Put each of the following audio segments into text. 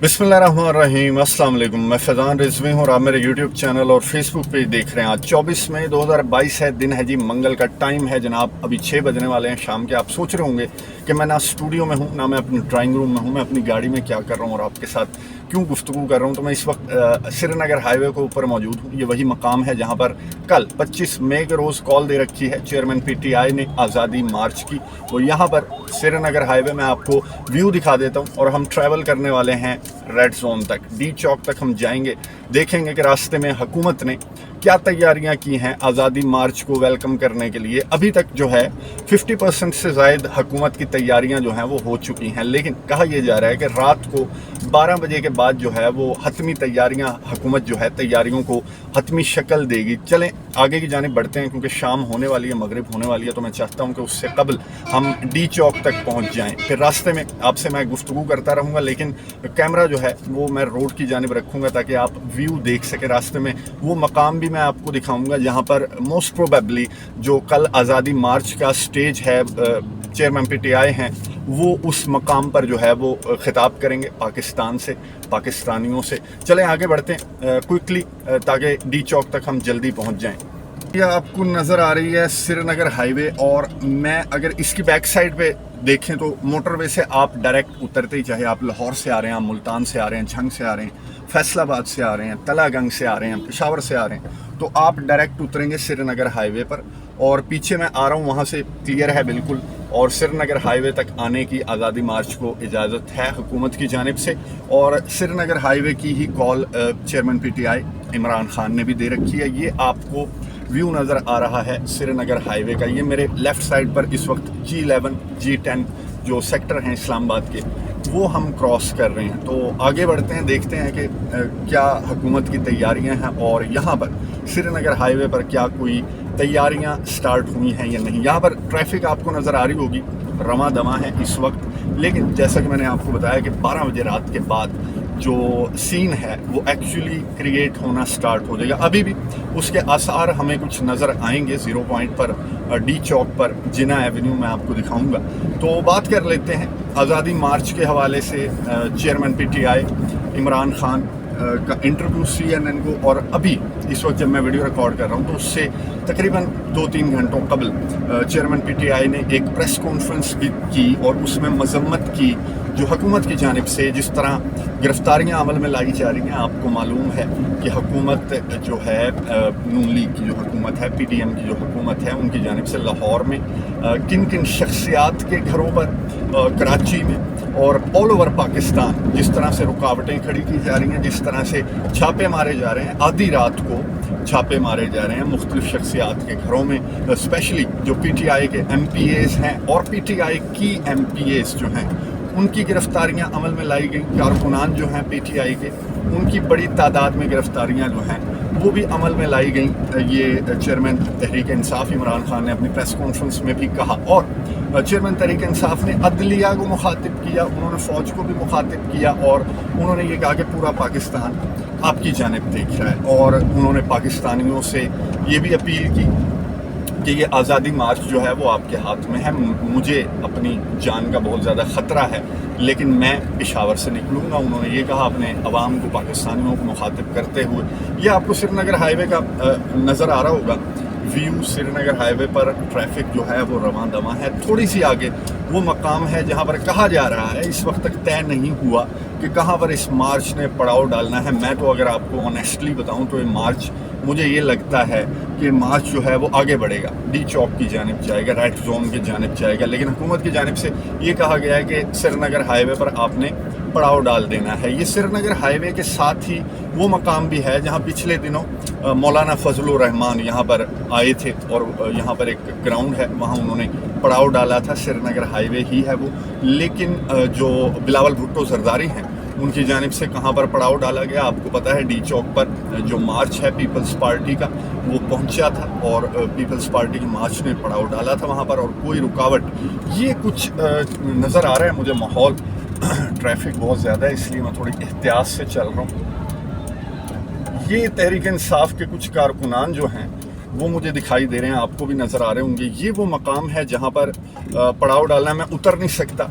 बिस्मिल्लाहिर्रहमानिर्रहीम, अस्सलाम वालेकुम। मैं फैज़ान रिजवी हूँ और आप मेरे यूट्यूब चैनल और फेसबुक पेज देख रहे हैं। आज 24 मई 2022 है, दिन है जी मंगल का, टाइम है जनाब अभी 6 बजने वाले हैं शाम के। आप सोच रहे होंगे कि मैं ना स्टूडियो में हूँ ना मैं अपनी ड्राइंग रूम में हूँ, मैं अपनी गाड़ी में क्या कर रहा हूँ और आपके साथ क्यों गुफ्तगू कर रहा हूँ। तो मैं इस वक्त श्रीनगर हाईवे के ऊपर मौजूद हूँ। ये वही मकाम है जहाँ पर कल 25 मई के रोज़ कॉल दे रखी है चेयरमैन PTI ने आज़ादी मार्च की। तो यहाँ पर श्रीनगर हाईवे में आपको व्यू दिखा देता हूँ और हम ट्रैवल करने वाले हैं रेड जोन तक, डी चौक तक हम जाएंगे। देखेंगे कि रास्ते में हुकूमत ने क्या तैयारियां की हैं आज़ादी मार्च को वेलकम करने के लिए। अभी तक जो है 50% से ज़ायद हुकूमत की तैयारियां जो हैं वो हो चुकी हैं, लेकिन कहा यह जा रहा है कि रात को 12 बजे के बाद जो है वो हतमी तैयारियां, हुकूमत जो है तैयारियों को हतमी शक्ल देगी। चलें आगे की जानिब बढ़ते हैं क्योंकि शाम होने वाली है, मगरिब होने वाली है, तो मैं चाहता हूं कि उससे कबल हम डी चौक तक पहुंच जाएं। फिर रास्ते में आपसे मैं गुफ्तगू करता रहूँगा, लेकिन कैमरा जो है वो मैं रोड की जानिब रखूँगा ताकि आप व्यू देख सकें। रास्ते में वो मकाम भी मैं आपको दिखाऊँगा जहाँ पर मोस्ट प्रोबेबली जो कल आज़ादी मार्च का स्टेज है, चेयरमैन PTI हैं वो उस मकाम पर जो है वो खिताब करेंगे पाकिस्तान से, पाकिस्तानियों से। चलें आगे बढ़ते हैं क्विकली ताकि डी चौक तक हम जल्दी पहुंच जाएं। ये आपको नज़र आ रही है श्रीनगर हाईवे, और मैं अगर इसकी बैक साइड पे देखें तो मोटरवे से आप डायरेक्ट उतरते ही, चाहे आप लाहौर से आ रहे हैं, आप मुल्तान से आ रहे हैं, झंग से आ रहे हैं, फैसलाबाद से आ रहे हैं, तलागंग से आ रहे हैं, पेशावर से आ रहे हैं, तो आप डायरेक्ट उतरेंगे श्रीनगर हाईवे पर। और पीछे मैं आ रहा हूँ वहाँ से क्लियर है बिल्कुल, और श्रीनगर हाईवे तक आने की आज़ादी मार्च को इजाज़त है हुकूमत की जानिब से। और श्रीनगर हाईवे की ही call chairman PTI Imran Khan ने भी दे रखी है। ये आपको व्यू नज़र आ रहा है श्रीनगर हाईवे का। ये मेरे लेफ़्ट साइड पर इस वक्त G11 G10 जो सेक्टर हैं इस्लामाबाद के, वो हम क्रॉस कर रहे हैं। तो आगे बढ़ते हैं, देखते हैं कि क्या हुकूमत की तैयारियां हैं और यहाँ पर श्रीनगर हाईवे पर क्या कोई तैयारियां स्टार्ट हुई हैं या नहीं। यहाँ पर ट्रैफिक आपको नज़र आ रही होगी, रमा दमा है इस वक्त, लेकिन जैसा कि मैंने आपको बताया कि 12 बजे रात के बाद जो सीन है वो एक्चुअली क्रिएट होना स्टार्ट हो जाएगा। अभी भी उसके आसार हमें कुछ नज़र आएंगे। 0 पॉइंट पर डी चौक पर जिना एवेन्यू मैं आपको दिखाऊंगा। तो बात कर लेते हैं आज़ादी मार्च के हवाले से चेयरमैन PTI इमरान खान का इंटरव्यू CNN को, और अभी इस वक्त जब मैं वीडियो रिकॉर्ड कर रहा हूँ तो उससे तकरीबन 2-3 घंटों कबल चेयरमैन PTI ने एक प्रेस कॉन्फ्रेंस भी की और उसमें मजम्मत की जो हुकूमत की जानिब से जिस तरह गिरफ्तारियां अमल में लाई जा रही हैं। आपको मालूम है कि हुकूमत जो है नून लीग की जो हुकूमत है, PDM की जो हुकूमत है, उनकी जानिब से लाहौर में किन किन शख्सियात के घरों पर, कराची में और ऑल ओवर पाकिस्तान जिस तरह से रुकावटें खड़ी की जा रही हैं, जिस तरह से छापे मारे जा रहे हैं, आधी रात को छापे मारे जा रहे हैं मुख्तलिफ शख्सियात के घरों में, स्पेशली जो PTI के MPAs हैं और PTI की MPAs जो हैं उनकी गिरफ्तारियां अमल में लाई गई। कारकुनान जो हैं PTI के, उनकी बड़ी तादाद में गिरफ्तारियां जो हैं वो भी अमल में लाई गई। ये चेयरमैन तहरीक इंसाफ इमरान खान ने अपनी प्रेस कॉन्फ्रेंस में भी कहा, और चेयरमैन तहरीक इंसाफ ने अदलिया को मुखातिब किया, उन्होंने फ़ौज को भी मुखातिब किया, और उन्होंने ये कहा कि पूरा पाकिस्तान आपकी जानिब देख रहा है। और उन्होंने पाकिस्तानियों से ये भी अपील की कि ये आज़ादी मार्च जो है वो आपके हाथ में है। मुझे अपनी जान का बहुत ज़्यादा ख़तरा है, लेकिन मैं पेशावर से निकलूँगा, उन्होंने ये कहा अपने अवाम को, पाकिस्तानियों को मुखातिब करते हुए। ये आपको श्रीनगर हाईवे का नज़र आ रहा होगा व्यू। श्रीनगर हाईवे पर ट्रैफिक जो है वो रवां दमा है। थोड़ी सी आगे वो मकाम है जहाँ पर कहा जा रहा है, इस वक्त तक तय नहीं हुआ कि कहाँ पर इस मार्च ने पड़ाव डालना है। मैं तो अगर आपको ऑनेस्टली बताऊँ तो ये मार्च, मुझे ये लगता है कि मार्च जो है वो आगे बढ़ेगा, डी चौक की जानिब जाएगा, रेड जोन की जानिब जाएगा, लेकिन हुकूमत की जानिब से ये कहा गया है कि श्रीनगर हाईवे पर आपने पड़ाव डाल देना है। ये श्रीनगर हाईवे के साथ ही वो मकाम भी है जहाँ पिछले दिनों मौलाना फजलुर रहमान यहाँ पर आए थे, और यहाँ पर एक ग्राउंड है, वहाँ उन्होंने पड़ाव डाला था। श्रीनगर हाईवे ही है वो, लेकिन जो बिलावल भुट्टो जरदारी हैं उनकी जानिब से कहाँ पर पड़ाव डाला गया आपको पता है। डी चौक पर जो मार्च है पीपल्स पार्टी का, वो पहुंचा था और पीपल्स पार्टी की मार्च ने पड़ाव डाला था वहाँ पर, और कोई रुकावट ये कुछ नज़र आ रहा है मुझे माहौल। ट्रैफिक बहुत ज़्यादा है, इसलिए मैं थोड़ी एहतियात से चल रहा हूँ। ये तहरीक इंसाफ के कुछ कारकुनान जो हैं वो मुझे दिखाई दे रहे हैं, आपको भी नज़र आ रहे होंगे। ये वो मकाम है जहाँ पर पड़ाव डालना है। मैं उतर नहीं सकता,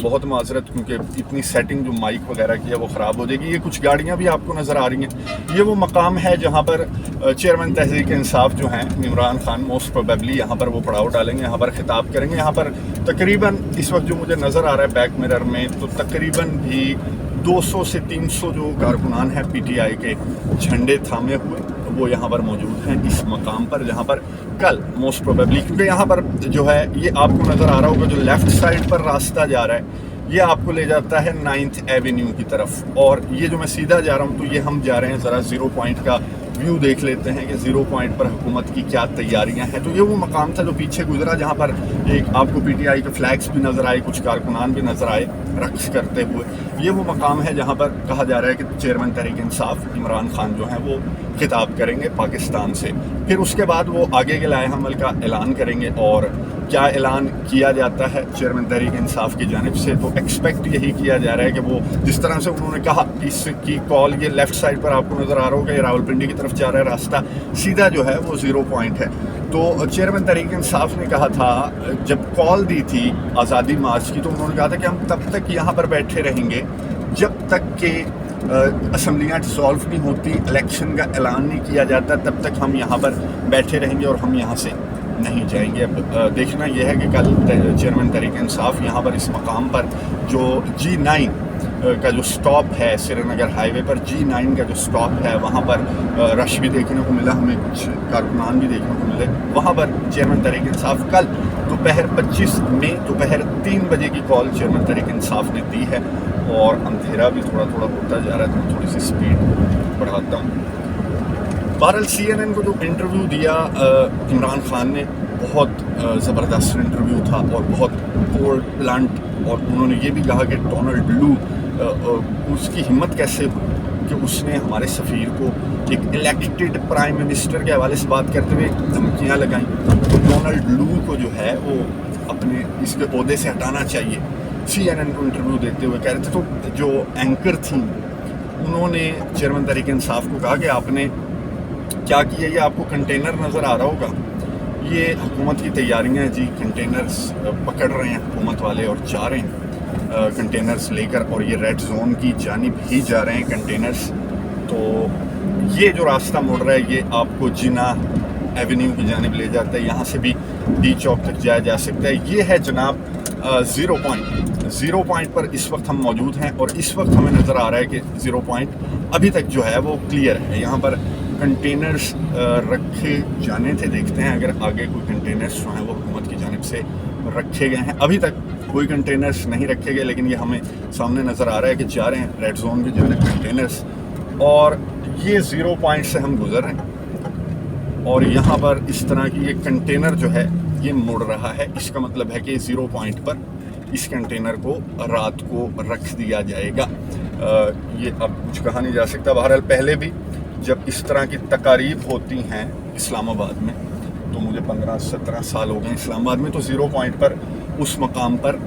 बहुत माजरत, क्योंकि इतनी सेटिंग जो माइक वगैरह की है वो ख़राब हो जाएगी। ये कुछ गाड़ियाँ भी आपको नज़र आ रही हैं। ये वो मकाम है जहाँ पर चेयरमैन तहरीक इंसाफ जो हैं इमरान खान मोस्ट प्रोबेबली यहाँ पर वो पड़ाव डालेंगे, यहाँ पर खिताब करेंगे। यहाँ पर तकरीबन इस वक्त जो मुझे नज़र आ रहा है बैक मिरर में, तो तकरीबन भी 200 से 300 जो कारकुनान हैं PTI के झंडे थामे हुए वो यहाँ पर मौजूद हैं इस मकाम पर, जहाँ पर कल मोस्ट प्रोबेबली, क्योंकि यहाँ पर जो है ये आपको नज़र आ रहा होगा जो लेफ़्ट साइड पर रास्ता जा रहा है ये आपको ले जाता है 9th एवेन्यू की तरफ, और ये जो मैं सीधा जा रहा हूँ तो ये हम जा रहे हैं ज़रा ज़ीरो पॉइंट का व्यू देख लेते हैं कि ज़ीरो पॉइंट पर हुकूमत की क्या तैयारियां हैं। तो ये वो मकाम था जो पीछे गुजरा, जहाँ पर एक आपको PTI के फ्लैग्स भी नज़र आए, कुछ कारकुनान भी नज़र आए रक्स करते हुए। ये वो मकाम है जहाँ पर कहा जा रहा है कि चेयरमैन तहरीक इंसाफ इमरान खान जो हैं वो खिताब करेंगे पाकिस्तान से। फिर उसके बाद वो आगे के लाए हमल का ऐलान करेंगे, और क्या ऐलान किया जाता है चेयरमैन तहरीक इंसाफ की जानिब से, तो एक्सपेक्ट यही किया जा रहा है कि वो जिस तरह से उन्होंने कहा, इसकी कॉल ये लेफ़्ट साइड पर आपको नज़र आ रहा होगा, ये रावलपिंडी की तरफ जा रहा है रास्ता, सीधा जो है वो ज़ीरो पॉइंट है। तो चेयरमैन तहरीक इंसाफ ने कहा था, जब कॉल दी थी आज़ादी मार्च की, तो उन्होंने कहा था कि हम तब तक यहाँ पर बैठे रहेंगे जब तक कि असम्बलियाँ डिसॉल्व नहीं होती, इलेक्शन का ऐलान नहीं किया जाता, तब तक हम यहाँ पर बैठे रहेंगे और हम यहाँ से नहीं जाएंगे। अब देखना यह है कि कल चेयरमैन तहरीक इंसाफ यहाँ पर इस मकाम पर जो G9 का जो स्टॉप है श्रीनगर हाईवे पर, G9 का जो स्टॉप है वहाँ पर रश भी देखने को मिला, हमें कुछ कारकुनान भी देखने को मिले। वहाँ पर चेयरमैन तहरीक इंसाफ कल दोपहर 25 मई दोपहर 3 बजे की कॉल चेयरमैन तहरीक इंसाफ ने दी है, और अंधेरा भी थोड़ा थोड़ा होता जा रहा है, तो मैं थोड़ी सी स्पीड बढ़ाता हूँ। बहरहाल CNN को जो इंटरव्यू दिया इमरान खान ने, बहुत ज़बरदस्त इंटरव्यू था और बहुत बोल्ड ब्लंट, और उन्होंने ये भी कहा कि डोनाल्ड लू उसकी हिम्मत कैसे हुई कि उसने हमारे सफ़ीर को एक इलेक्टेड प्राइम मिनिस्टर के हवाले से बात करते हुए धमकियाँ लगाई। तो डोनाल्ड लू को जो है वो अपने इसके ओहदे से हटाना चाहिए। CNN को इंटरव्यू देते हुए कह रहे थे, तो जो एंकर थी उन्होंने चेयरमैन तहरीक इंसाफ को कहा कि आपने क्या किया, ये आपको कंटेनर नज़र आ रहा होगा, ये हुकूमत की तैयारियां हैं जी, कंटेनर्स पकड़ रहे हैं हुकूमत वाले और जा रहे हैं कंटेनर्स लेकर, और ये रेड जोन की जानिब ही जा रहे हैं कंटेनर्स। तो ये जो रास्ता मुड़ रहा है ये आपको जिना एवेन्यू की जानिब ले जाता है, यहाँ से भी डी चौक तक जाया जा सकता है। ये है जनाब ज़ीरो पॉइंट पर इस वक्त हम मौजूद हैं, और इस वक्त हमें नज़र आ रहा है कि ज़ीरो पॉइंट अभी तक जो है वो क्लियर है। यहाँ पर कंटेनर्स रखे जाने थे, देखते हैं अगर आगे कोई कंटेनर्स जो हैं वो हुकूमत की जानिब से रखे गए हैं। अभी तक कोई कंटेनर्स नहीं रखे गए, लेकिन ये हमें सामने नज़र आ रहा है कि जा रहे हैं रेड जोन की जानिब कंटेनर्स, और ये ज़ीरो पॉइंट से हम गुजर रहे हैं, और यहाँ पर इस तरह की ये कंटेनर जो है ये मुड़ रहा है। इसका मतलब है कि ज़ीरो पॉइंट पर इस कंटेनर को रात को रख दिया जाएगा। ये अब कुछ कहा नहीं जा सकता। बहरहाल पहले भी जब इस तरह की तकारीब होती हैं इस्लामाबाद में, तो मुझे 15-17 साल हो गए इस्लामाबाद में, तो ज़ीरो पॉइंट पर उस मकाम पर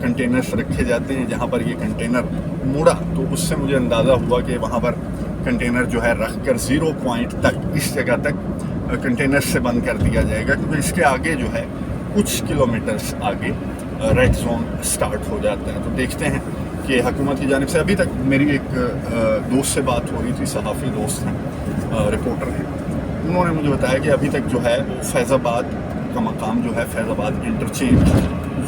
कंटेनर्स रखे जाते हैं जहाँ पर ये कंटेनर मुड़ा, तो उससे मुझे अंदाज़ा हुआ कि वहाँ पर कंटेनर जो है रख कर ज़ीरो पॉइंट तक, इस जगह तक कंटेनर से बंद कर दिया जाएगा, क्योंकि इसके आगे जो है कुछ किलोमीटर्स आगे रेड जोन स्टार्ट हो जाता है। तो देखते हैं कि हुकूमत की जानिब से, अभी तक मेरी एक दोस्त से बात हो रही थी, सहाफ़ी दोस्त हैं, रिपोर्टर हैं, उन्होंने मुझे बताया कि अभी तक जो है वो फैज़ाबाद का मकाम जो है फैज़ाबाद इंटरचेंज,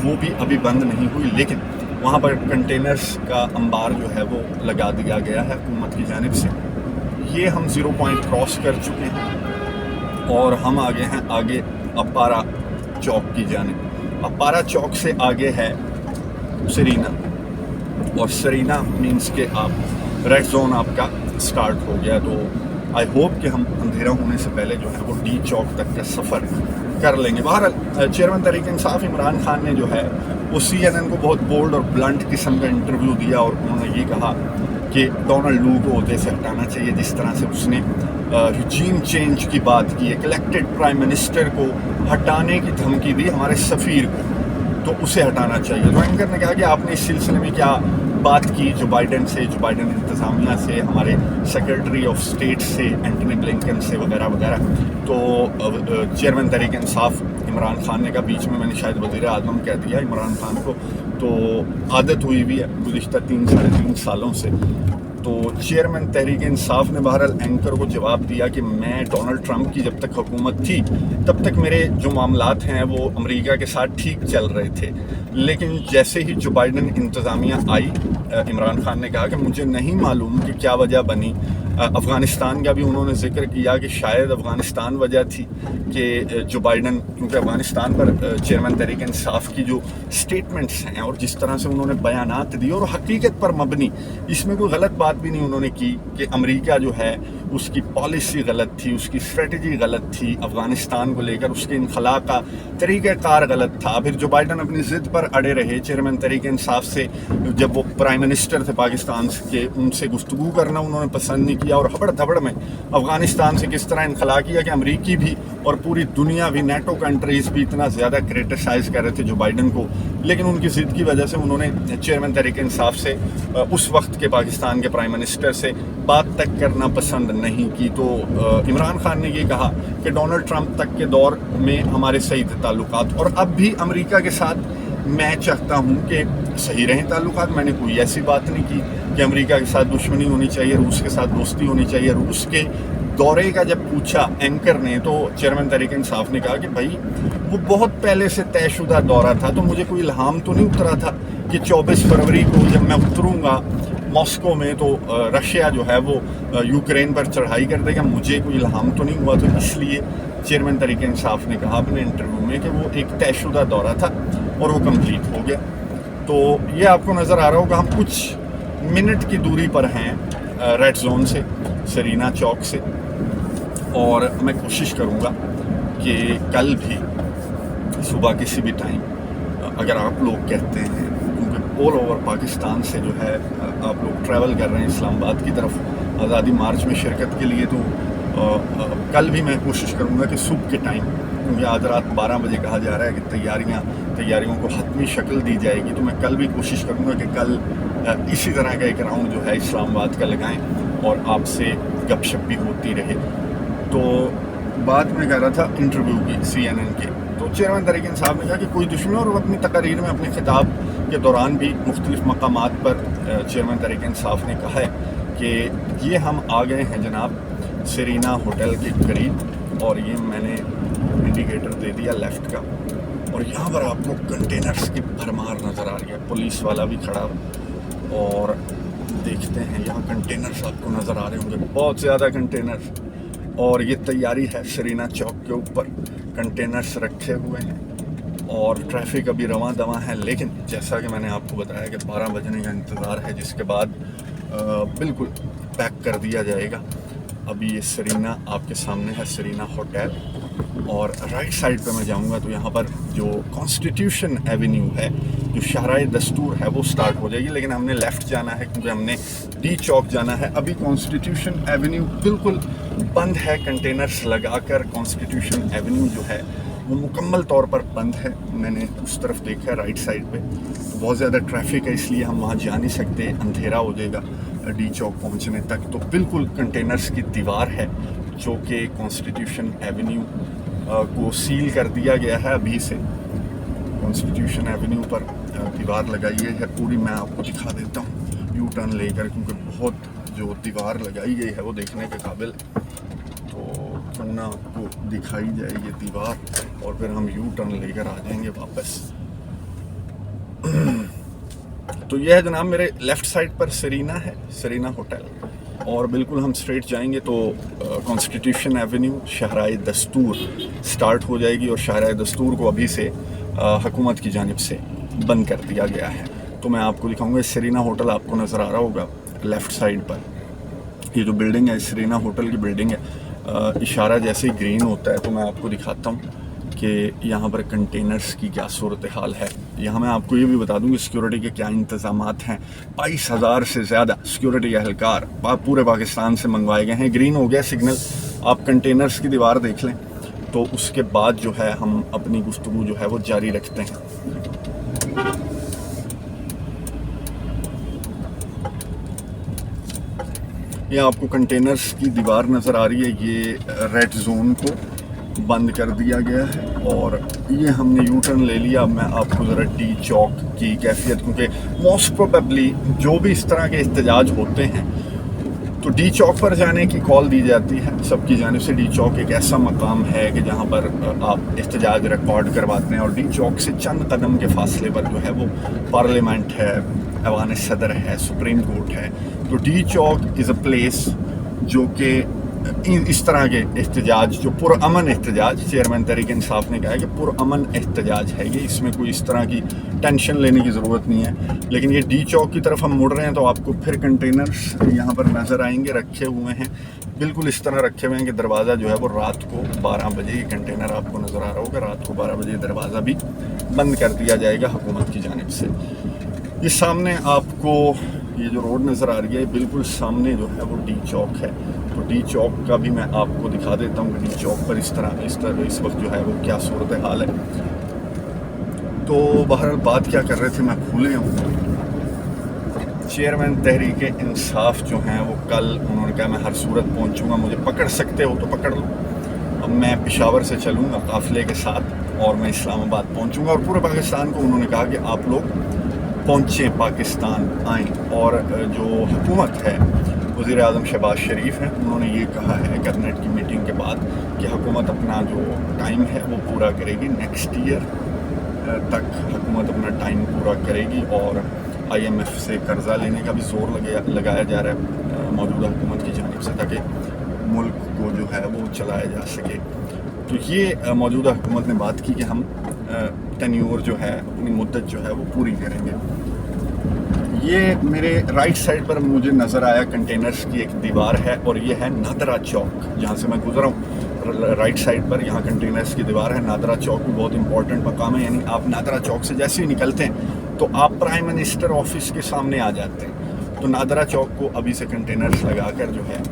वो भी अभी बंद नहीं हुई, लेकिन वहाँ पर कंटेनर्स का अंबार जो है वो लगा दिया गया है हुकूमत की जानिब से। ये हम ज़ीरो पॉइंट क्रॉस कर चुके हैं और हम आगे हैं आगे अपारा चौक की जानिब। अपारा चौक से आगे है सरीना, और सरीना मीन्स के आप रेड जोन आपका स्टार्ट हो गया। तो आई होप कि हम अंधेरा होने से पहले जो है वो डी चौक तक का सफ़र कर लेंगे। बहरहाल चेयरमैन तहरीक इंसाफ इमरान खान ने जो है वो CNN को बहुत बोल्ड और ब्लंट किस्म का इंटरव्यू दिया, और उन्होंने ये कहा कि डोनाल्ड लू को ओहदे से हटाना चाहिए। जिस तरह से उसने रिजीम चेंज की बात की है, इलेक्टेड प्राइम मिनिस्टर को हटाने की धमकी दी हमारे सफ़ीर को, तो उसे हटाना चाहिए। तो एंकर ने कहा कि आपने इस सिलसिले में क्या बात की जो बाइडन इंतज़ामिया से, हमारे सेक्रेटरी ऑफ स्टेट से, एंटनी ब्लिंकन से वगैरह वगैरह। तो चेयरमैन तहरीक इंसाफ इमरान खान ने कहा, बीच में मैंने शायद वज़ीर आज़म कह दिया इमरान खान को, तो आदत हुई भी है गुज़िश्ता 3-3.5 सालों से। तो चेयरमैन तहरीक इंसाफ ने बहरहाल एंकर को जवाब दिया कि मैं डोनाल्ड ट्रंप की जब तक हुकूमत थी तब तक मेरे जो मामलात हैं वो अमेरिका के साथ ठीक चल रहे थे, लेकिन जैसे ही जो बाइडन इंतज़ामिया आई, इमरान खान ने कहा कि मुझे नहीं मालूम कि क्या वजह बनी। अफ़गानिस्तान का भी उन्होंने जिक्र किया कि शायद अफ़गानिस्तान वजह थी कि जो बाइडन, क्योंकि अफ़गानिस्तान पर चेयरमैन तहरीक इंसाफ की जो स्टेटमेंट्स हैं और जिस तरह से उन्होंने बयानात दिए और हकीकत पर मबनी, इसमें कोई गलत बात भी नहीं उन्होंने की कि अमेरिका जो है उसकी पॉलिसी गलत थी, उसकी स्ट्रेटजी गलत थी अफ़गानिस्तान को लेकर, उसके इनखला का तरीक़ाकार गलत था। फिर जो बाइडन अपनी ज़िद पर अड़े रहे, चेयरमैन तहरीक इंसाफ से जब वो प्राइम मिनिस्टर थे पाकिस्तान के, उनसे गुफ्तगू करना उन्होंने पसंद नहीं किया और हबड़ धबड़ में अफ़गानिस्तान से किस तरह इनखला किया कि अमरीकी भी और पूरी दुनिया भी, नेटो कंट्रीज़ भी इतना ज़्यादा क्रिटिसाइज़ कर रहे थे जो बाइडन को, लेकिन उनकी ज़िद की वजह से उन्होंने चेयरमैन तहरीक इंसाफ से उस वक्त के पाकिस्तान के प्राइम मिनिस्टर से बात तक करना पसंद नहीं की। तो इमरान खान ने ये कहा कि डोनाल्ड ट्रंप तक के दौर में हमारे सही थे ताल्लुकात, और अब भी अमेरिका के साथ मैं चाहता हूँ कि सही रहें ताल्लुकात। मैंने कोई ऐसी बात नहीं की कि अमेरिका के साथ दुश्मनी होनी चाहिए, रूस के साथ दोस्ती होनी चाहिए। रूस के दौरे का जब पूछा एंकर ने, तो चेयरमैन तहरीक इंसाफ ने कहा कि भाई वो बहुत पहले से तयशुदा दौरा था, तो मुझे कोई इल्हाम तो नहीं उतरा था कि 24 फरवरी को जब मैं उतरूँगा मॉस्को में तो रशिया जो है वो यूक्रेन पर चढ़ाई कर देगा, मुझे कोई इल्हाम तो नहीं हुआ। तो इसलिए चेयरमैन तहरीक इंसाफ ने कहा अपने इंटरव्यू में कि वो एक तयशुदा दौरा था और वो कंप्लीट हो गया। तो ये आपको नज़र आ रहा होगा, हम कुछ मिनट की दूरी पर हैं रेड जोन से, सरीना चौक से, और मैं कोशिश करूँगा कि कल भी सुबह किसी भी टाइम अगर आप लोग कहते हैं, क्योंकि ऑल ओवर पाकिस्तान से जो है आप लोग ट्रैवल कर रहे हैं इस्लामाबाद की तरफ आज़ादी मार्च में शिरकत के लिए, तो कल भी मैं कोशिश करूँगा कि सुबह के टाइम, क्योंकि आज रात 12 बजे कहा जा रहा है कि तैयारियों को हतमी शक्ल दी जाएगी, तो मैं कल भी कोशिश करूँगा कि कल इसी तरह का एक राउंड जो है इस्लामाबाद का लगाएं और आपसे गपशप भी होती रहे। तो बात मैं कह रहा था इंटरव्यू की CNN के, तो चेयरमैन तहरीक इंसाफ ने कहा कि कोई दुश्मनी, और अपनी तकरीर में अपने खिताब के दौरान भी मुख्तलिफ मकामात पर चेयरमैन तहरीक इंसाफ ने कहा है कि ये हम आ गए हैं जनाब सरीना होटल के करीब, और ये मैंने इंडिकेटर दे दिया लेफ़्ट का, और यहाँ पर आपको कंटेनर्स की भरमार नज़र आ रही है, पुलिस वाला भी खड़ा, और देखते हैं यहाँ कंटेनर्स आपको नज़र आ रहे होंगे, बहुत ज़्यादा कंटेनर्स, और ये तैयारी है सरीना चौक के ऊपर कंटेनर्स रखे हुए हैं और ट्रैफिक अभी रवां दवां है। लेकिन जैसा कि मैंने आपको बताया कि 12 बजने का इंतज़ार है, जिसके बाद बिल्कुल पैक कर दिया जाएगा। अभी ये सरीना आपके सामने है, सरीना होटल, और राइट साइड पे मैं जाऊंगा तो यहाँ पर जो कॉन्स्टिट्यूशन एवेन्यू है, जो शाहराए दस्तूर है, वो स्टार्ट हो जाएगी, लेकिन हमने लेफ़्ट जाना है क्योंकि हमने डी चौक जाना है। अभी कॉन्स्टिट्यूशन एवेन्यू बिल्कुल बंद है, कंटेनर्स लगाकर कॉन्स्टिट्यूशन एवेन्यू जो है वो मुकम्मल तौर पर बंद है। मैंने उस तरफ देखा है राइट साइड पे, तो बहुत ज़्यादा ट्रैफिक है, इसलिए हम वहाँ जा नहीं सकते, अंधेरा हो जाएगा डी चौक पहुँचने तक। तो बिल्कुल कंटेनर्स की दीवार है जो कि कॉन्स्टिट्यूशन एवेन्यू को सील कर दिया गया है अभी से। कॉन्स्टिट्यूशन एवेन्यू पर दीवार लगाई गई है पूरी, मैं आपको दिखा देता हूँ यू टर्न लेकर, क्योंकि बहुत जो दीवार लगाई गई है वो देखने के काबिल, तो क्यों ना आपको दिखाई जाए ये दीवार, और फिर हम यू टर्न लेकर आ जाएंगे वापस। तो यह है जनाब मेरे लेफ़्ट साइड पर सरीना है, सरीना होटल, और बिल्कुल हम स्ट्रेट जाएंगे तो कॉन्स्टिट्यूशन एवेन्यू शाहराए दस्तूर स्टार्ट हो जाएगी, और शाहराए दस्तूर को अभी से हुकूमत की जानिब से बंद कर दिया गया है। तो मैं आपको दिखाऊंगा, सरीना होटल आपको नज़र आ रहा होगा लेफ़्ट साइड पर, ये जो बिल्डिंग है सरीना होटल की बिल्डिंग है। इशारा जैसे ही ग्रीन होता है तो मैं आपको दिखाता हूँ कि यहाँ पर कंटेनर्स की क्या सूरत हाल है। यहाँ मैं आपको ये भी बता दूँ कि सिक्योरिटी के क्या इंतज़ामात हैं। 22,000 से ज़्यादा सिक्योरिटी एहलकार पूरे पाकिस्तान से मंगवाए गए हैं। ग्रीन हो गया सिग्नल, आप कंटेनर्स की दीवार देख लें, तो उसके बाद जो है हम अपनी गुफ्तगू जो है वो जारी रखते हैं। ये आपको कंटेनर्स की दीवार नज़र आ रही है, ये रेड जोन को बंद कर दिया गया है और ये हमने यू टर्न ले लिया। अब मैं आपको ज़रा डी चौक की कैफियत, क्योंकि मोस्ट प्रोबेबली जो भी इस तरह के एहतजाज होते हैं तो डी चौक पर जाने की कॉल दी जाती है सबकी जानिब से। डी चौक एक ऐसा मकाम है कि जहाँ पर आप एहतजाज रिकॉर्ड करवाते हैं और डी चौक से चंद कदम के फासले पर जो है वो पार्लियामेंट है, ऐवान सदर है, सुप्रीम कोर्ट है। तो D Chowk is a place जो कि इस तरह के एहतजाज, जो पुरअमन एहतजाज, चेयरमैन तहरीक इंसाफ ने कहा है कि पुरअमन एहतजाज है ये, इसमें कोई इस तरह की टेंशन लेने की ज़रूरत नहीं है। लेकिन ये डी चौक की तरफ हम मुड़ रहे हैं तो आपको फिर कंटेनर्स यहाँ पर नज़र आएंगे, रखे हुए हैं, बिल्कुल इस तरह रखे हुए हैं कि दरवाज़ा जो है वो रात को 12 बजे, ये कंटेनर आपको नज़र आ रहा होगा, रात को 12 बजे दरवाज़ा भी बंद कर दिया जाएगा हुकूमत की जानिब से। ये सामने आपको ये जो रोड नज़र आ रही है, बिल्कुल सामने जो है वो डी चौक है। तो डी चौक का भी मैं आपको दिखा देता हूँ कि डी चौक पर इस वक्त जो है वो क्या सूरत हाल है। तो बहरहाल बात क्या कर रहे थे मैं भूल गया हूँ। चेयरमैन तहरीक इंसाफ जो हैं वो कल उन्होंने कहा मैं हर सूरत पहुँचूँगा, मुझे पकड़ सकते हो तो पकड़ लो। अब मैं पेशावर से चलूँगा काफ़िले के साथ और मैं इस्लामाबाद पहुँचूँगा और पूरे पाकिस्तान को उन्होंने कहा कि आप लोग पहुँचें, पाकिस्तान आएँ। और जो हुकूमत है, वज़ीर आज़म शहबाज शरीफ हैं, उन्होंने ये कहा है कैबिनेट की मीटिंग के बाद कि हुकूमत अपना जो टाइम है वो पूरा करेगी, नेक्स्ट ईयर तक हुकूमत अपना टाइम पूरा करेगी। और IMF से कर्ज़ा लेने का भी जोर लगाया जा रहा है मौजूदा हुकूमत की जानिब से, ताकि मुल्क को जो है वो चलाया जा सके। तो ये मौजूदा हुकूमत ने बात की कि हम टेन्योर जो है, अपनी मुद्दत जो है वो पूरी करेंगे। ये मेरे राइट साइड पर मुझे नज़र आया कंटेनर्स की एक दीवार है और ये है नादरा चौक, जहाँ से मैं गुजरा हूँ। राइट साइड पर यहाँ कंटेनर्स की दीवार है। नादरा चौक भी बहुत इंपॉर्टेंट मकाम है, यानी आप नादरा चौक से जैसे ही निकलते हैं तो आप प्राइम मिनिस्टर ऑफिस के सामने आ जाते हैं। तो नादरा चौक को अभी से कंटेनर्स लगाकर जो है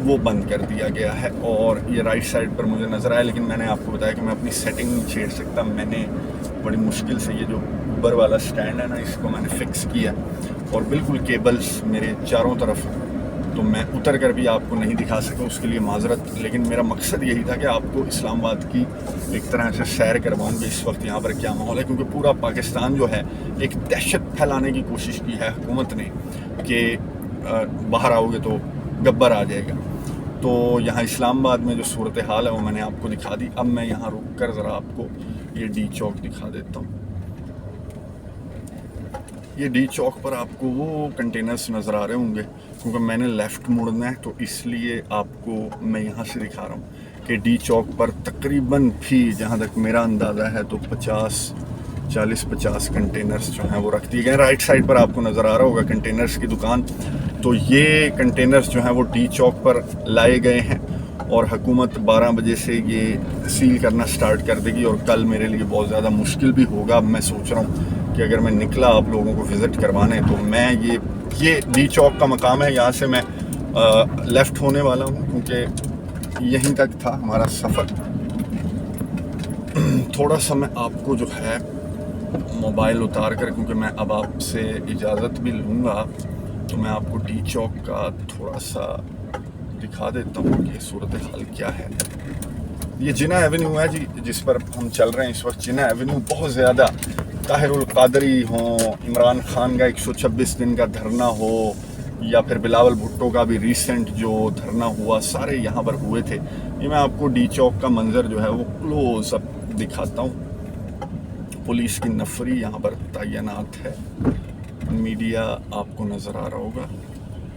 वो बंद कर दिया गया है। और ये राइट साइड पर मुझे नज़र आया, लेकिन मैंने आपको बताया कि मैं अपनी सेटिंग नहीं छेड़ सकता। मैंने बड़ी मुश्किल से ये जो ऊबर वाला स्टैंड है ना, इसको मैंने फ़िक्स किया और बिल्कुल केबल्स मेरे चारों तरफ, तो मैं उतर कर भी आपको नहीं दिखा सका, उसके लिए माजरत। लेकिन मेरा मकसद यही था कि आपको इस्लामाबाद की एक तरह से सैर करवाऊँ कि इस वक्त यहाँ पर क्या माहौल है, क्योंकि पूरा पाकिस्तान जो है एक दहशत फैलाने की कोशिश की है हुकूमत ने कि बाहर आओगे तो गब्बर आ जाएगा। तो यहाँ इस्लामाबाद में जो सूरत हाल है वो मैंने आपको दिखा दी। अब मैं यहाँ रुक कर ज़रा आपको ये डी चौक दिखा देता हूँ। ये डी चौक पर आपको वो कंटेनर्स नज़र आ रहे होंगे, क्योंकि मैंने लेफ़्ट मुड़ना है तो इसलिए आपको मैं यहाँ से दिखा रहा हूँ कि डी चौक पर तकरीबन भी, जहाँ तक मेरा अंदाज़ा है, तो 40-50 कंटेनर्स जो हैं वो रख दिए गए। राइट साइड पर आपको नज़र आ रहा होगा कंटेनर्स की दुकान। तो ये कंटेनर्स जो हैं वो डी चौक पर लाए गए हैं और हुकूमत 12 बजे से ये सील करना स्टार्ट कर देगी और कल मेरे लिए बहुत ज़्यादा मुश्किल भी होगा। अब मैं सोच रहा हूँ कि अगर मैं निकला आप लोगों को विज़िट करवाने, तो मैं ये डी चौक का मकाम है, यहाँ से मैं लेफ़्ट होने वाला हूँ क्योंकि यहीं तक था हमारा सफ़र। थोड़ा सा मैं आपको जो है मोबाइल उतार कर, क्योंकि मैं अब आपसे इजाज़त भी लूँगा, तो मैं आपको डी चौक का थोड़ा सा दिखा देता हूँ कि सूरत हाल क्या है। ये जिना एवेन्यू है जी, जिस पर हम चल रहे हैं इस वक्त। जिना एवेन्यू बहुत ज़्यादा, ताहिरुल कादरी हो, इमरान खान का 126 दिन का धरना हो, या फिर बिलावल भुट्टो का भी रिसेंट जो धरना हुआ, सारे यहाँ पर हुए थे। ये मैं आपको डी चौक का मंजर जो है वो क्लोज अप दिखाता हूँ। पुलिस की नफरी यहाँ पर तैनात है। मीडिया आपको नज़र आ रहा होगा,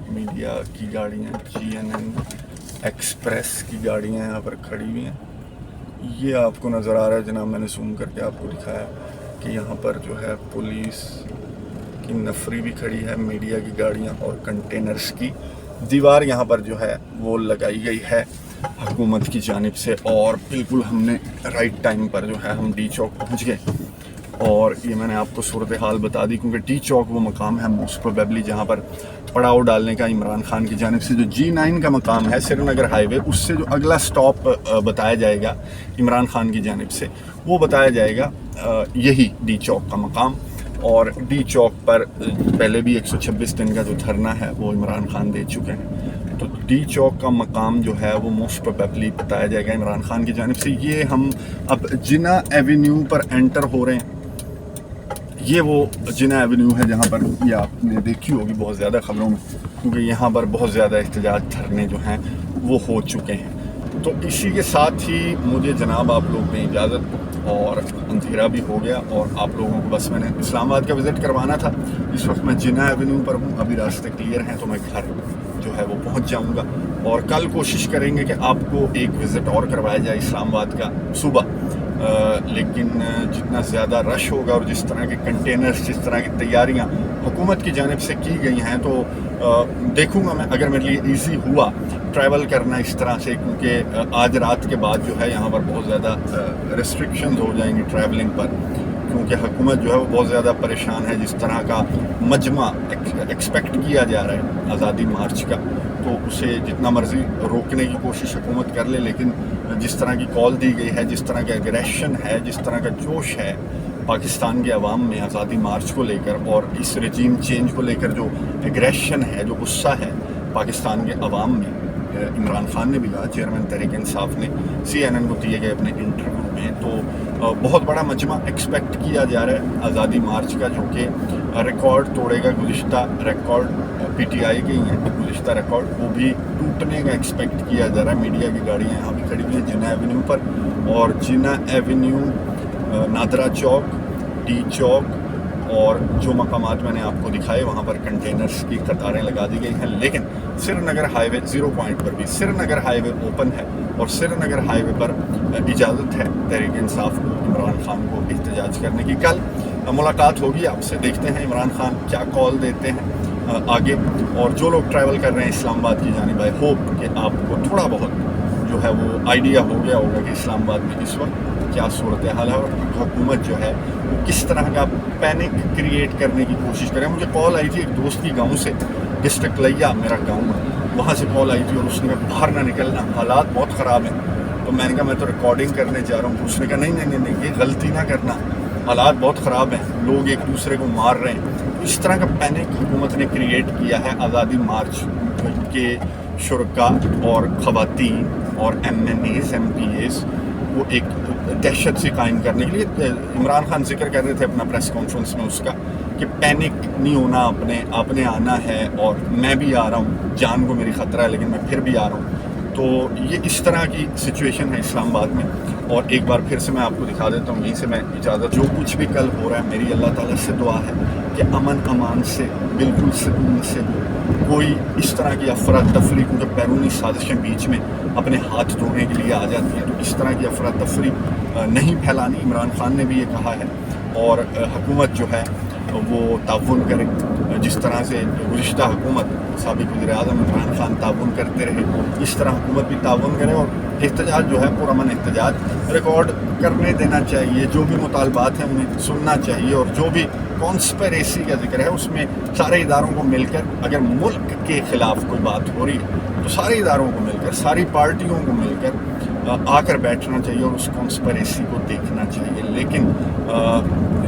मीडिया की गाड़ियाँ, GNN एक्सप्रेस की गाड़ियाँ यहाँ पर खड़ी हुई हैं। ये आपको नज़र आ रहा है जनाब, मैंने जूम करके आपको दिखाया कि यहाँ पर जो है पुलिस की नफरी भी खड़ी है, मीडिया की गाड़ियाँ और कंटेनर्स की दीवार यहाँ पर जो है वो लगाई गई है हुकूमत की जानिब से। और बिल्कुल हमने राइट टाइम पर जो है हम डी चौक पहुँच गए। और ये मैंने आपको सूरत हाल बता दी, क्योंकि डी चौक वो मकाम है मोस्ट प्रोबेबली जहाँ पर पड़ाव डालने का इमरान खान की जानिब से जो G9 का मकाम है, श्रीनगर हाईवे, उससे जो अगला स्टॉप बताया जाएगा इमरान खान की जानिब से, वो बताया जाएगा यही डी चौक का मकाम। اور डी चौक पर पहले भी 126 दिन का जो धरना है वो इमरान खान दे चुके हैं। तो डी चौक का मकाम जो है वो मोस्ट प्रोबेबली बताया जाएगा इमरान खान की जानिब से। ये हम अब जिना एवेन्यू पर एंटर हो रहे हैं, ये वो जिना एवेन्यू है जहाँ पर ये आपने देखी होगी बहुत ज़्यादा ख़बरों में, क्योंकि यहाँ पर बहुत ज़्यादा एहतजाज धरने जो हैं वो हो चुके हैं। तो इसी के साथ ही मुझे जनाब आप लोग ने इजाज़त, और अंधेरा भी हो गया और आप लोगों को बस मैंने इस्लामाबाद का विज़िट करवाना था। इस वक्त मैं जिना एवेन्यू पर हूँ, अभी रास्ते क्लियर हैं तो मैं घर जो है वो पहुँच जाऊँगा, और कल कोशिश करेंगे कि आपको एक विज़िट और करवाया जाए इस्लामाबाद का सुबह। लेकिन जितना ज़्यादा रश होगा और जिस तरह के कंटेनर्स, जिस तरह की तैयारियां हुकूमत की जानिब से की गई हैं, तो देखूंगा मैं अगर मेरे लिए इजी हुआ ट्रैवल करना इस तरह से, क्योंकि आज रात के बाद जो है यहाँ पर बहुत ज़्यादा रिस्ट्रिक्शंस हो जाएंगी ट्रैवलिंग पर, क्योंकि हुकूमत जो है वो बहुत ज़्यादा परेशान है। जिस तरह का मजमा एक्सपेक्ट किया जा रहा है आज़ादी मार्च का, तो उसे जितना मर्ज़ी रोकने की कोशिश हुकूमत कर ले, लेकिन जिस तरह की कॉल दी गई है, जिस तरह का एग्रेशन है, जिस तरह का जोश है पाकिस्तान के अवाम में आज़ादी मार्च को लेकर, और इस रजीम चेंज को लेकर जो एग्रेशन है, जो गुस्सा है पाकिस्तान के अवाम में, इमरान खान ने भी कहा, चेयरमैन तहरीक इंसाफ ने CNN को दिए गए अपने इंटरव्यू में, तो बहुत बड़ा मजमा एक्सपेक्ट किया जा रहा है आज़ादी मार्च का, जो कि रिकॉर्ड तोड़ेगा। गुज़िश्ता रिकॉर्ड PTI के ही हैं, गुज़िश्ता रिकॉर्ड वो भी टूटने का एक्सपेक्ट किया जा रहा है। मीडिया की गाड़ियाँ यहाँ भी खड़ी हुई हैं जिना एवेन्यू पर, और जिना एवेन्यू, नादरा चौक, डी चौक और जो मकामात मैंने आपको दिखाए वहाँ पर कंटेनर्स की कतारें लगा दी गई हैं। लेकिन श्रीनगर हाईवे 0 पॉइंट पर भी श्रीनगर हाईवे ओपन है, और श्रीनगर हाईवे पर इजाज़त है तहरीक इंसाफ को, इमरान खान को एहतजाज करने की। कल मुलाकात होगी आपसे, देखते हैं इमरान खान क्या कॉल देते हैं आगे। और जो लोग ट्रैवल कर रहे हैं इस्लामाबाद की जानिब, आई होप कि आपको थोड़ा बहुत जो है वो आइडिया हो गया होगा कि इस्लामाबाद में इस वक्त क्या सूरत हाल है, और हुकूमत जो है वो किस तरह का पैनिक क्रिएट करने की कोशिश करे। मुझे कॉल आई थी एक दोस्त की गांव से, डिस्ट्रिक्ट लिया मेरा गांव है, वहाँ से कॉल आई थी, और उसने कहा बाहर ना निकलना, हालात बहुत ख़राब हैं। तो मैंने कहा मैं तो रिकॉर्डिंग करने जा रहा हूँ। तो उसने कहा नहीं नहीं नहीं, ये गलती ना करना, हालात बहुत ख़राब हैं, लोग एक दूसरे को मार रहे हैं। इस तरह का पैनिक हुकूमत ने क्रिएट किया है। आज़ादी मार्च के शुरका और ख़वातीन और MNAs MPAs वो एक दहशत से कायम करने के लिए, इमरान खान जिक्र कर रहे थे अपना प्रेस कॉन्फ्रेंस में उसका, कि पैनिक नहीं होना, आपने आना है, और मैं भी आ रहा हूँ, जान को मेरी ख़तरा है लेकिन मैं फिर भी आ रहा हूँ। तो ये इस तरह की सिचुएशन है इस्लामाबाद में। और एक बार फिर से मैं आपको दिखा देता हूँ, यहीं से मैं इजाज़त, जो कुछ भी कल हो रहा है, मेरी अल्लाह ताला से दुआ है कि अमन अमान से, बिल्कुल सुकून से, कोई इस तरह की अफरा तफरी, क्योंकि बैरूनी साजिशें बीच में अपने हाथ धोने के लिए आ जाती हैं, तो इस तरह की अफरा तफरी नहीं फैलानी। इमरान खान ने भी ये कहा है, और हुकूमत जो है वो ताउन करे, जिस तरह से गुज़िश्ता हुकूमत साबिक़ वज़ीर-ए-आज़म इमरान खान ताउन करते रहे, इस तरह हुकूमत भी ताउन करे, और एहतजाज जो है पुरअमन एहतजाज रिकॉर्ड करने देना चाहिए। जो भी मुतालबात हैं उन्हें सुनना चाहिए, और जो भी कॉन्स्पिरेसी का जिक्र है उसमें सारे इदारों को मिलकर, अगर मुल्क के ख़िलाफ़ कोई बात हो रही है तो सारे इदारों को मिलकर, सारी पार्टियों को मिलकर आकर बैठना चाहिए और उस कॉन्स्पिरेसी को देखना चाहिए। लेकिन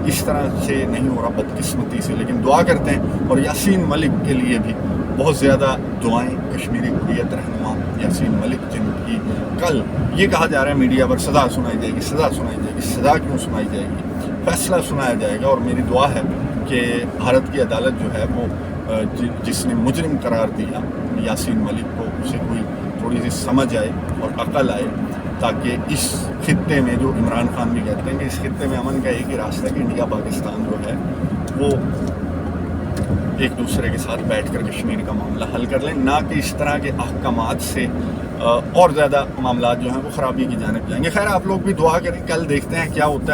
इस तरह से नहीं हो रहा, बदकिस्मती से। लेकिन दुआ करते हैं, और यासीन मलिक के लिए भी बहुत ज़्यादा दुआएं, कश्मीरी हुर्रियत रहनुमा यासीन मलिक, जिनकी कल ये कहा जा रहा है मीडिया पर सज़ा सुनाई जाएगी, सज़ा सुनाई जाएगी। सज़ा क्यों सुनाई जाएगी? फैसला सुनाया जाएगा। और मेरी दुआ है कि भारत की अदालत जो है वो जिसने मुजरिम करार दिया यासीन मलिक को, उसे कोई थोड़ी सी समझ आए और अकल आए, ताकि इस खित्ते में, जो इमरान खान भी कहते हैं कि इस खित्ते में अमन का एक ही रास्ता है कि इंडिया पाकिस्तान जो है वो एक दूसरे के साथ बैठकर कश्मीर का मामला हल कर लें, ना कि इस तरह के अहकामात से और ज़्यादा मामला जो हैं वो ख़राबी की जानिब जाएंगे। खैर, आप लोग भी दुआ करें, कल देखते हैं क्या होता है।